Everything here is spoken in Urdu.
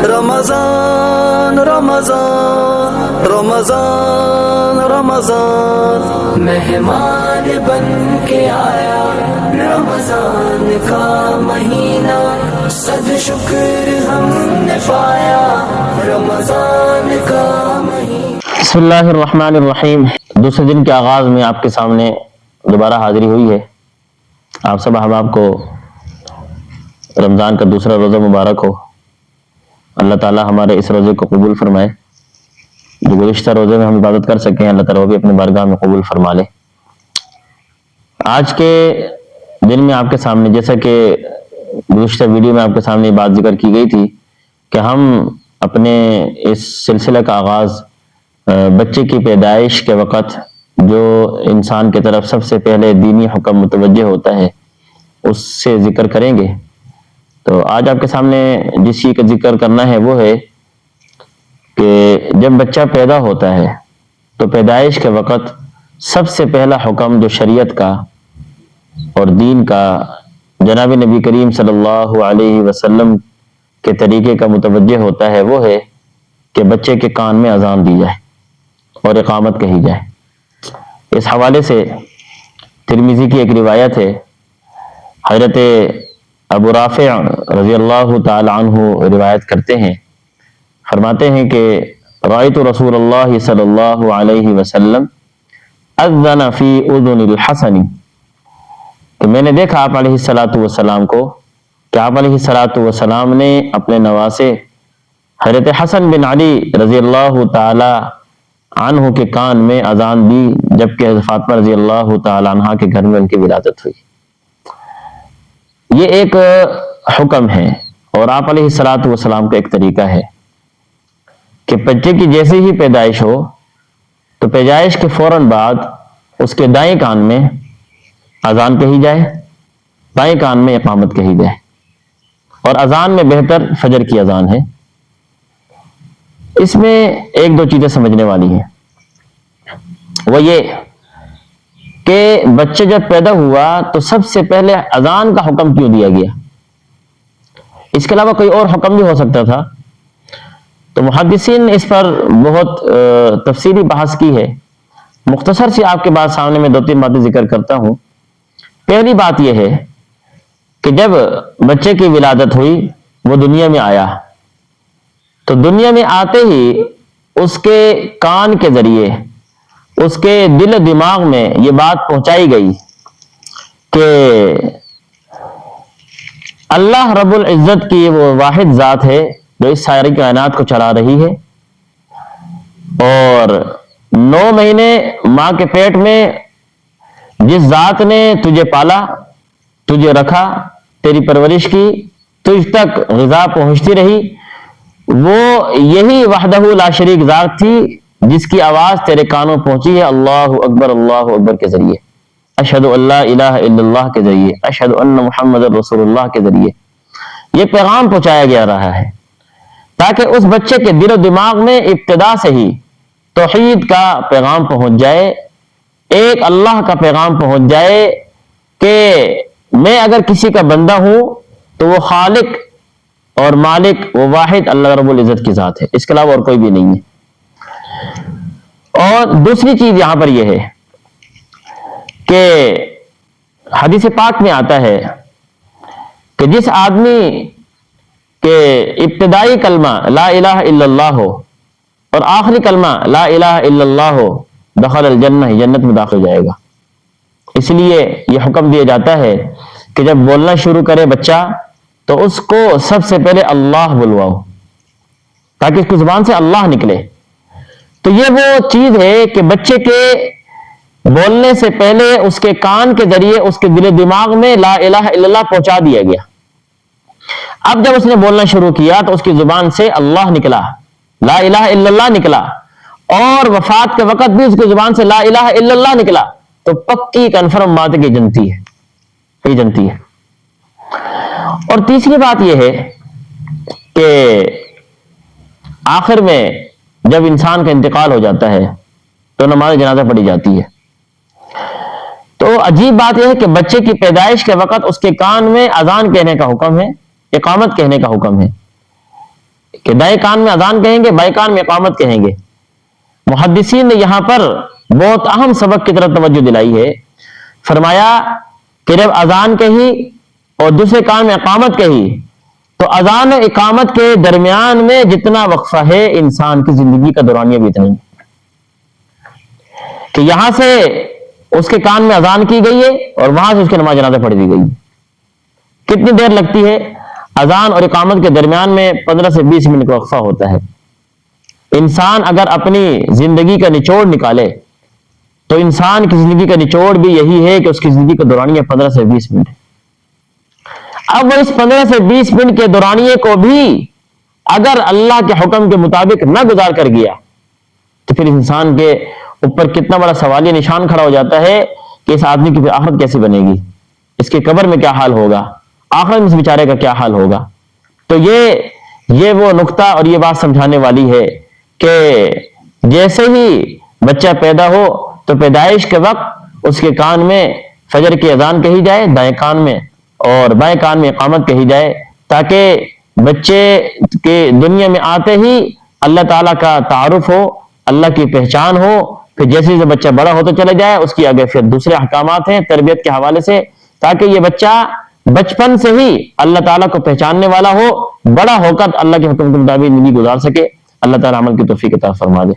رمضان رمضان رمضان رمضان مہمان بن کے آیا رمضان کا مہینہ، صد شکر ہم نے پایا رمضان کا مہینہ۔ بسم اللہ الرحمن الرحیم۔ دوسرے دن کے آغاز میں آپ کے سامنے دوبارہ حاضری ہوئی ہے۔ آپ سب احباب کو رمضان کا دوسرا روزہ مبارک ہو۔ اللہ تعالی ہمارے اس روزے کو قبول فرمائے۔ جو گزشتہ روزے میں ہم عبادت کر سکے ہیں، اللہ تعالی وہ بھی اپنے بارگاہ میں قبول فرما لے۔ آج کے دن میں آپ کے سامنے، جیسا کہ گزشتہ ویڈیو میں آپ کے سامنے بات ذکر کی گئی تھی کہ ہم اپنے اس سلسلہ کا آغاز بچے کی پیدائش کے وقت جو انسان کی طرف سب سے پہلے دینی حکم متوجہ ہوتا ہے اس سے ذکر کریں گے۔ تو آج آپ کے سامنے جس چیز کا ذکر کرنا ہے وہ ہے کہ جب بچہ پیدا ہوتا ہے تو پیدائش کے وقت سب سے پہلا حکم جو شریعت کا اور دین کا جناب نبی کریم صلی اللہ علیہ وسلم کے طریقے کا متوجہ ہوتا ہے وہ ہے کہ بچے کے کان میں اذان دی جائے اور اقامت کہی جائے۔ اس حوالے سے ترمذی کی ایک روایت ہے، حضرت ابو رافع رضی اللہ تعالی عنہ روایت کرتے ہیں، فرماتے ہیں کہ رأیت رسول اللہ صلی اللہ علیہ وسلم اذن فی اذن الحسن، کہ میں نے دیکھا آپ علیہ الصلاۃ والسلام کو کہ آپ علیہ الصلاۃ والسلام نے اپنے نواسے حضرت حسن بن علی رضی اللہ تعالی عنہ کے کان میں اذان دی، جبکہ حضرت فاطمہ رضی اللہ تعالی عنہ کے گھر میں ان کی ولادت ہوئی۔ یہ ایک حکم ہے اور آپ علیہ الصلاۃ والسلام کا ایک طریقہ ہے کہ بچے کی جیسے ہی پیدائش ہو تو پیدائش کے فوراً بعد اس کے دائیں کان میں اذان کہی جائے، بائیں کان میں اقامت کہی جائے، اور اذان میں بہتر فجر کی اذان ہے۔ اس میں ایک دو چیزیں سمجھنے والی ہیں، وہ یہ کہ بچے جب پیدا ہوا تو سب سے پہلے اذان کا حکم کیوں دیا گیا؟ اس کے علاوہ کوئی اور حکم بھی ہو سکتا تھا۔ تو محدثین نے اس پر بہت تفصیلی بحث کی ہے۔ مختصر سی آپ کے بعد سامنے میں دو تین باتیں ذکر کرتا ہوں۔ پہلی بات یہ ہے کہ جب بچے کی ولادت ہوئی، وہ دنیا میں آیا، تو دنیا میں آتے ہی اس کے کان کے ذریعے اس کے دل و دماغ میں یہ بات پہنچائی گئی کہ اللہ رب العزت کی وہ واحد ذات ہے جو اس ساری کائنات کو چلا رہی ہے، اور 9 مہینے ماں کے پیٹ میں جس ذات نے تجھے پالا، تجھے رکھا، تیری پرورش کی، تجھ تک غذا پہنچتی رہی، وہ یہی وحدہ لا شریک ذات تھی جس کی آواز تیرے کانوں پہنچی ہے اللہ اکبر کے ذریعے، اشہد ان لا الہ الا اللہ کے ذریعے، اشہد ان محمد رسول اللہ کے ذریعے یہ پیغام پہنچایا گیا رہا ہے، تاکہ اس بچے کے دل و دماغ میں ابتدا سے ہی توحید کا پیغام پہنچ جائے، ایک اللہ کا پیغام پہنچ جائے کہ میں اگر کسی کا بندہ ہوں تو وہ خالق اور مالک وہ واحد اللہ رب العزت کی ذات ہے، اس کے علاوہ اور کوئی بھی نہیں ہے۔ اور دوسری چیز یہاں پر یہ ہے کہ حدیث پاک میں آتا ہے کہ جس آدمی کے ابتدائی کلمہ لا الہ الا اللہ ہو اور آخری کلمہ لا الہ الا اللہ ہو، دخل الجنہ، جنت میں داخل جائے گا۔ اس لیے یہ حکم دیا جاتا ہے کہ جب بولنا شروع کرے بچہ تو اس کو سب سے پہلے اللہ بلواؤ، تاکہ اس کی زبان سے اللہ نکلے۔ تو یہ وہ چیز ہے کہ بچے کے بولنے سے پہلے اس کے کان کے ذریعے اس کے دل و دماغ میں لا الہ الا اللہ پہنچا دیا گیا۔ اب جب اس نے بولنا شروع کیا تو اس کی زبان سے اللہ نکلا، لا الہ الا اللہ نکلا، اور وفات کے وقت بھی اس کی زبان سے لا الہ الا اللہ نکلا، تو پکی کنفرم بات ہے کہ جنتی ہے، یہ جنتی ہے۔ اور تیسری بات یہ ہے کہ آخر میں جب انسان کا انتقال ہو جاتا ہے تو نماز جنازہ پڑھی جاتی ہے۔ تو عجیب بات یہ ہے کہ بچے کی پیدائش کے وقت اس کے کان میں اذان کہنے کا حکم ہے، اقامت کہنے کا حکم ہے، کہ دائیں کان میں اذان کہیں گے، بائیں کان میں اقامت کہیں گے۔ محدثین نے یہاں پر بہت اہم سبق کی طرف توجہ دلائی ہے، فرمایا کہ جب اذان کہی اور دوسرے کان میں اقامت کہی تو اذان و اقامت کے درمیان میں جتنا وقفہ ہے انسان کی زندگی کا دورانیہ بھی اتنا ہی، کہ یہاں سے اس کے کان میں اذان کی گئی ہے اور وہاں سے اس کی نماز جنازہ پڑھ دی گئی، کتنی دیر لگتی ہے؟ اذان اور اقامت کے درمیان میں 15 سے 20 منٹ کا وقفہ ہوتا ہے۔ انسان اگر اپنی زندگی کا نچوڑ نکالے تو انسان کی زندگی کا نچوڑ بھی یہی ہے کہ اس کی زندگی کا دورانیہ 15 سے 20 منٹ ہے۔ اب وہ اس 15 سے 20 منٹ کے دورانیے کو بھی اگر اللہ کے حکم کے مطابق نہ گزار کر گیا تو پھر انسان کے اوپر کتنا بڑا سوالیہ نشان کھڑا ہو جاتا ہے کہ اس آدمی کی پھر آخرت کیسے بنے گی، اس کے قبر میں کیا حال ہوگا، آخرت میں اس بیچارے کا کیا حال ہوگا۔ تو یہ وہ نقطہ اور یہ بات سمجھانے والی ہے کہ جیسے ہی بچہ پیدا ہو تو پیدائش کے وقت اس کے کان میں فجر کی اذان کہی جائے دائیں کان میں، اور بائیں کان میں اقامت کہی جائے، تاکہ بچے کے دنیا میں آتے ہی اللہ تعالیٰ کا تعارف ہو، اللہ کی پہچان ہو، پھر جیسے جیسے بچہ بڑا ہوتا چلا جائے اس کی آگے پھر دوسرے احکامات ہیں تربیت کے حوالے سے، تاکہ یہ بچہ بچپن سے ہی اللہ تعالیٰ کو پہچاننے والا ہو، بڑا ہو کر اللہ کے حکم کے مطابق زندگی گزار سکے۔ اللہ تعالیٰ عمل کی توفیق عطا فرما دے۔